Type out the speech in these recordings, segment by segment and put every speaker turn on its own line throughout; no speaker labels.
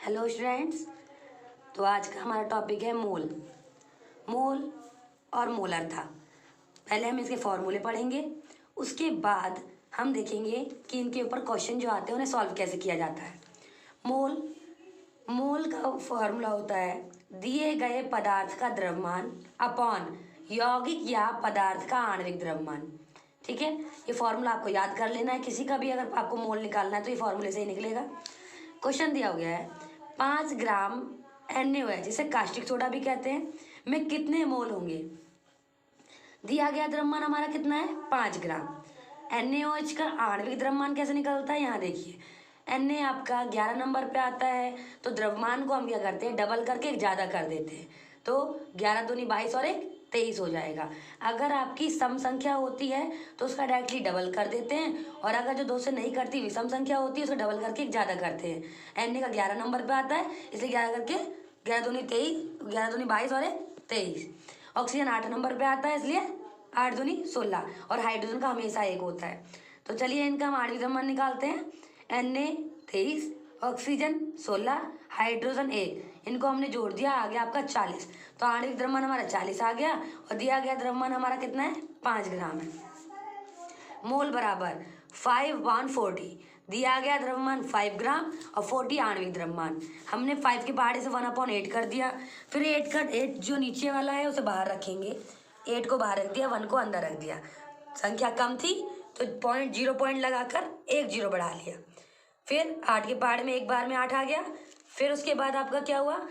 Hello students. तो आज का हमारा टॉपिक है मोल। मोल और मोलरता। पहले हम इसके फॉर्मूले पढ़ेंगे, उसके बाद हम देखेंगे कि इनके ऊपर क्वेश्चन जो आते हैं उन्हें सॉल्व कैसे किया जाता है। मोल मोल का फॉर्मूला होता है दिए गए पदार्थ का द्रव्यमान अपॉन यौगिक या पदार्थ का आणविक द्रव्यमान। ठीक है, ये फॉर्मूला आपको याद कर लेना है। किसी का भी अगर आपको मोल निकालना है तो ये फॉर्मूले से ही निकलेगा। क्वेश्चन दिया हो गया है 5 ग्राम NaOH जिसे कास्टिक सोडा भी कहते हैं में कितने मोल होंगे। दिया गया द्रव्यमान हमारा कितना है 5 ग्राम। NaOH का आणविक द्रव्यमान कैसे निकलता है, यहाँ देखिए Na आपका 11 नंबर पे आता है, तो द्रव्यमान को हम क्या करते हैं डबल करके एक ज़्यादा कर देते हैं, तो 11 दूनी 22 और 1 23 हो जाएगा। अगर आपकी सम संख्या होती है तो उसका डायरेक्टली डबल कर देते हैं, और अगर जो 2 से नहीं करती विषम संख्या होती है उसको डबल करके एक ज़्यादा करते हैं। Na का 11 नंबर पे आता है, इसलिए 11 करके 11 दूनी 23, 11 दूनी 22 और 1 23। ऑक्सीजन 8 नंबर पे आता है, इसलिए 8 दूनी 16, और हाइड्रोजन का हमेशा 1 होता है। तो चलिए इनका हम आणविक द्रव्यमान निकालते हैं। Na 23, ऑक्सीजन 16, हाइड्रोजन 1, इनको हमने जोड़ दिया, आ गया आपका 40। तो आणविक द्रव्यमान हमारा 40 आ गया, और दिया गया द्रव्यमान हमारा कितना है 5 ग्राम है। मोल बराबर 5/40, दिया गया द्रव्यमान 5 ग्राम और 40 आणविक द्रव्यमान। हमने 5 के पहाड़े से 1/8 कर दिया, फिर 8 जो नीचे वाला है उसे बाहर रखेंगे। 8 को बाहर रख दिया, 1 को अंदर रख दिया। संख्या कम थी तो 0 पॉइंट लगाकर 1 0 बढ़ा लिया। फिर 8 के पहाड़े में एक बार में 8 आ गया। फिर उसके बाद आपका क्या हुआ,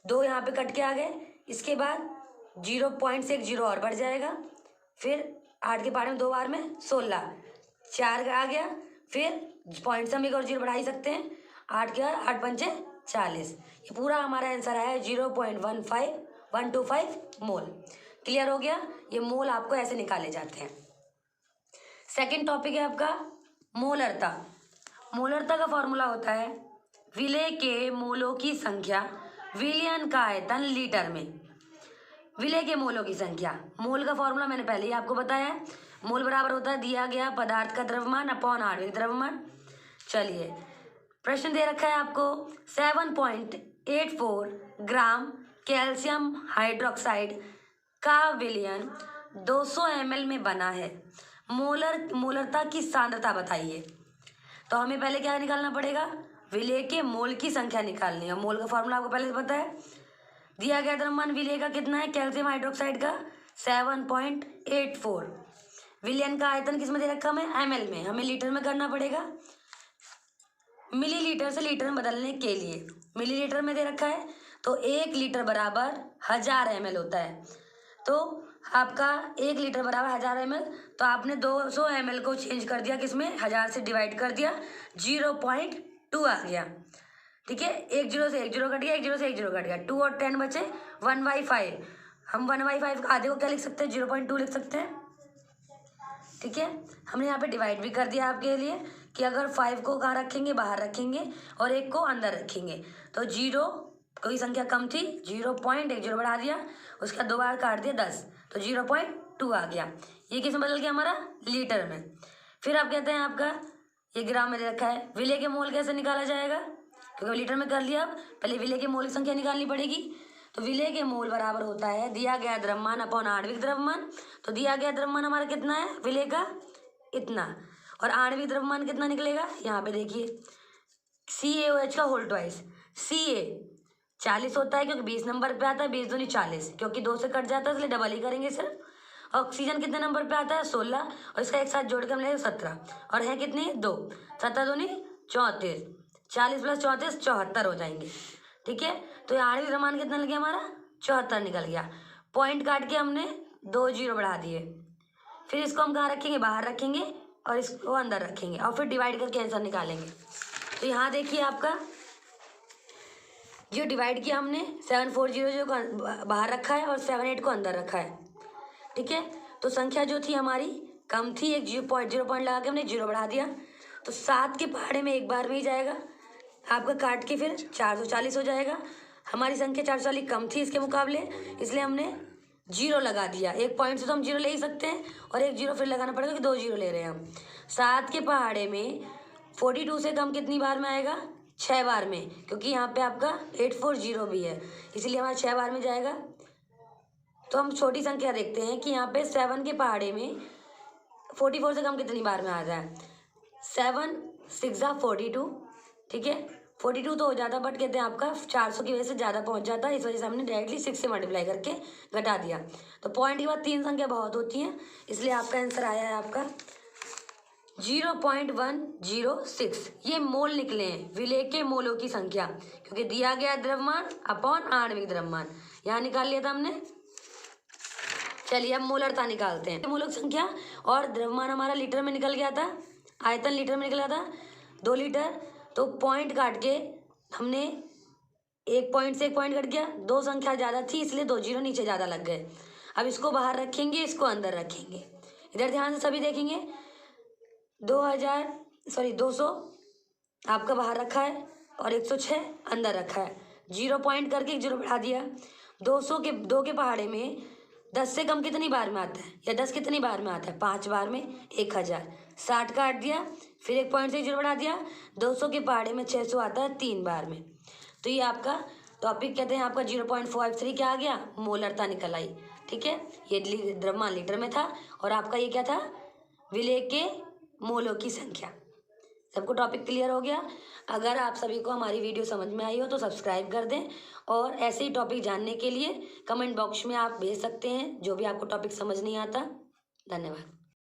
2 यहाँ पे कट के आ गए। इसके बाद 0 पॉइंट से 1 0 और बढ़ जाएगा। फिर 8 के पहाड़े में 2 बार में 16, 4 आ गया। फिर पॉइंट से हम एक और 0 बढ़ा ही सकते हैं। 8 के 8 पंचे 40। ये पूरा हमारा आंसर आया है 0.15125 मोल। क्लियर हो गया। ये मोल आपको ऐसे निकाले जाते हैं। सेकेंड टॉपिक है आपका मोलरता। मोलरता का फॉर्मूला होता है विलेय के मोलों की संख्या विलयन का आयतन लीटर में। विलेय के मोलों की संख्या, मोल का फॉर्मूला मैंने पहले ही आपको बताया है। मोल बराबर होता है दिया गया पदार्थ का द्रव्यमान अपॉन आणविक द्रव्यमान। चलिए प्रश्न दे रखा है आपको 7.84 ग्राम कैल्शियम हाइड्रोक्साइड का विलयन 200 ml में बना है। मोलरता की सांद्रता बताइए। तो हमें पहले क्या निकालना पड़ेगा, विलेय के मोल की संख्या निकालनी है। मोल का फॉर्मूला आपको पहले से पता है। दिया गया द्रव्यमान विलेय का कितना है कैल्शियम हाइड्रोक्साइड का 7.84। विलयन का आयतन किस में दे रखा हमें ml में, हमें लीटर में करना पड़ेगा। मिलीलीटर से लीटर में बदलने के लिए मिलीलीटर में दे रखा है, तो 1 लीटर बराबर 1000 ml होता है। तो आपका 1 लीटर बराबर 1000 ml, तो आपने 200 ml को चेंज कर दिया, किसमें 1000 से डिवाइड कर दिया, 0.2 आ गया। ठीक है, 1 0 से 1 0 कट गया, 1 0 से 1 0 कट गया, 2 और 10 बचे 1/5। हम 1/5 का आधे को क्या लिख सकते हैं 0.2 लिख सकते हैं। ठीक है, हमने यहाँ पे डिवाइड भी कर दिया आपके लिए कि अगर 5 को कहाँ रखेंगे बाहर रखेंगे और 1 को अंदर रखेंगे, तो 0 कोई संख्या कम थी 0.10 बढ़ा दिया, उसका 2 बार काट दिया 10, तो 0.2 आ गया। ये किस में बदल गया हमारा लीटर में। फिर आप कहते हैं आपका ये ग्राम में दे रखा है। विलेय के मोल कैसे निकाला जाएगा, क्योंकि लीटर में कर लिया, अब पहले विलेय के मोल की संख्या निकालनी पड़ेगी। तो विलेय के मोल बराबर होता है दिया गया द्रव्यमान अपॉन आणविक द्रव्यमान। तो दिया गया द्रव्यमान हमारा कितना है विलेय का इतना, और आणविक द्रव्यमान कितना निकलेगा, यहाँ पे देखिए CaOH का होल ट्वाइस। Ca 40 होता है क्योंकि 20 नंबर पे आता है, 20 दूनी 40, क्योंकि 2 से कट जाता है इसलिए डबल ही करेंगे सिर्फ। ऑक्सीजन कितने नंबर पे आता है 16, और इसका एक साथ जोड़ के हम लेंगे 17, और है कितनी 2, 17 दूनी 34, 40 + 34 74 हो जाएंगे। ठीक है, तो ये आणविक द्रव्यमान कितना निकल गया हमारा 74 निकल गया। पॉइंट काट के हमने 2 0 बढ़ा दिए। फिर इसको हम कहाँ रखेंगे बाहर रखेंगे, और इसको अंदर रखेंगे, और फिर डिवाइड करके आंसर निकालेंगे। तो यहाँ देखिए आपका जो डिवाइड किया हमने 7400 को बाहर रखा है और 78 को अंदर रखा है। ठीक है, तो संख्या जो थी हमारी कम थी, एक 0 पॉइंट लगा के हमने 0 बढ़ा दिया, तो 7 के पहाड़े में एक बार में ही जाएगा आपका, काट के फिर 440 हो जाएगा। हमारी संख्या 440 कम थी इसके मुकाबले, इसलिए हमने 0 लगा दिया। 1 पॉइंट से तो हम 0 ले ही सकते हैं, और 1 0 फिर लगाना पड़ेगा कि 2 0 ले रहे हैं हम। 7 के पहाड़े में 42 से कम कितनी बार में आएगा 6 बार में, क्योंकि यहाँ पे आपका 840 भी है, इसलिए हमारा 6 बार में जाएगा। तो हम छोटी संख्या देखते हैं कि यहाँ पे 7 के पहाड़े में 44 से कम कितनी बार में आ रहा है। 7 6 42, ठीक है। 42 तो हो जाता, बट कहते हैं आपका 400 की वजह से ज़्यादा पहुँच जाता है, इस वजह से हमने डायरेक्टली 6 से मल्टीप्लाई करके घटा दिया। तो पॉइंट के बाद 3 संख्या बहुत होती हैं, इसलिए आपका आंसर आया है आपका 0.106। ये मोल निकले हैं, विलेय के मोलों की संख्या, क्योंकि दिया गया द्रव्यमान अपॉन आणविक द्रव्यमान, यहाँ निकाल लिया था हमने। चलिए अब मोलरता निकालते हैं। मोलक संख्या और द्रव्यमान हमारा लीटर में निकल गया था, आयतन लीटर में निकल गया था 2 लीटर। तो पॉइंट काट के हमने एक पॉइंट से एक पॉइंट कट गया, 2 संख्या ज़्यादा थी इसलिए 2 जीरो नीचे ज़्यादा लग गए। अब इसको बाहर रखेंगे, इसको अंदर रखेंगे। इधर ध्यान से सभी देखेंगे, 200 आपका बाहर रखा है और 106 अंदर रखा है। 0 पॉइंट करके 1 जीरो बढ़ा दिया। 200 के 2 के पहाड़े में 10 से कम कितनी बार में आता है, या 10 कितनी बार में आता है, 5 बार में 1000। 60 काट दिया, फिर 1 पॉइंट से 0 बढ़ा दिया। 200 के पहाड़े में 600 आता है 3 बार में। तो ये आपका टॉपिक कहते हैं आपका 0.53 क्या आ गया, मोलरता निकल आई, ठीक है। ये द्रव्यमान लीटर में था और आपका ये क्या था, विलेय के मोलों की संख्या। सबको टॉपिक क्लियर हो गया। अगर आप सभी को हमारी वीडियो समझ में आई हो तो सब्सक्राइब कर दें, और ऐसे ही टॉपिक जानने के लिए कमेंट बॉक्स में आप भेज सकते हैं जो भी आपको टॉपिक समझ नहीं आता। धन्यवाद।